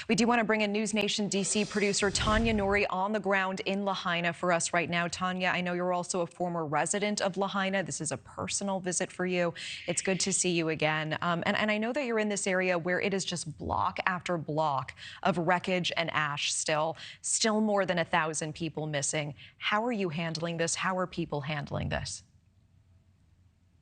We do want to bring in NewsNation DC producer Tanya Noury on the ground in Lahaina for us right now. Tanya, I know you're also a former resident of Lahaina. This is a personal visit for you. It's good to see you again. And I know that you're in this area where it is just block after block of wreckage and ash still more than 1,000 people missing. How are you handling this? How are people handling this?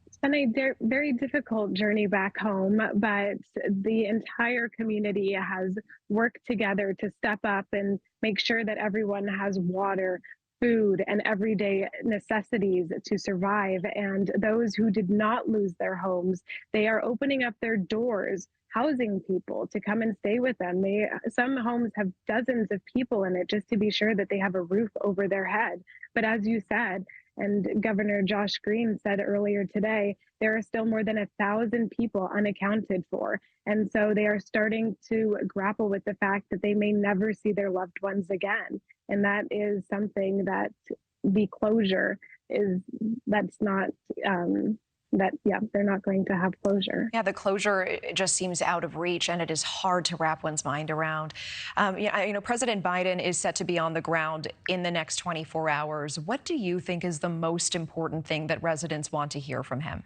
It's been a very difficult journey back home, but the entire community has worked together to step up and make sure that everyone has water, food, and everyday necessities to survive. And those who did not lose their homes, they are opening up their doors, housing people to come and stay with them. Some homes have dozens of people in it just to be sure that they have a roof over their head. But as you said, and Governor Josh Green said earlier today, there are still more than 1,000 people unaccounted for. And so they are starting to grapple with the fact that they may never see their loved ones again. And that is something that the closure they're not going to have closure. Yeah, the closure, it just seems out of reach, and it is hard to wrap one's mind around. President Biden is set to be on the ground in the next 24 hours. What do you think is the most important thing that residents want to hear from him?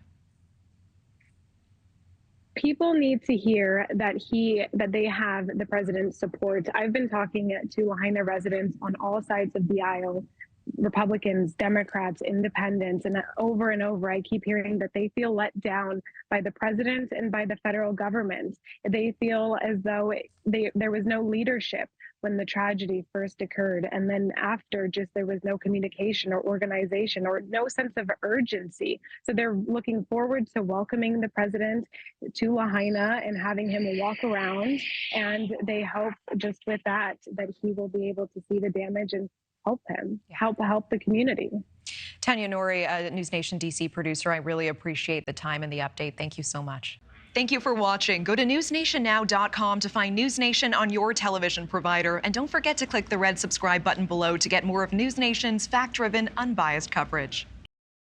People need to hear that they have the president's support. I've been talking to Lahaina residents on all sides of the aisle, Republicans, Democrats, independents, and over I keep hearing that they feel let down by the president and by the federal government. They feel as though there was no leadership when the tragedy first occurred, and then after, just there was no communication or organization or no sense of urgency. So they're looking forward to welcoming the president to Lahaina and having him walk around, and they hope just with that he will be able to see the damage and help him, help the community. Tanya Noury, NewsNation DC producer, I really appreciate the time and the update. Thank you so much. Thank you for watching. Go to newsnationnow.com to find NewsNation on your television provider. And don't forget to click the red subscribe button below to get more of NewsNation's fact-driven, unbiased coverage.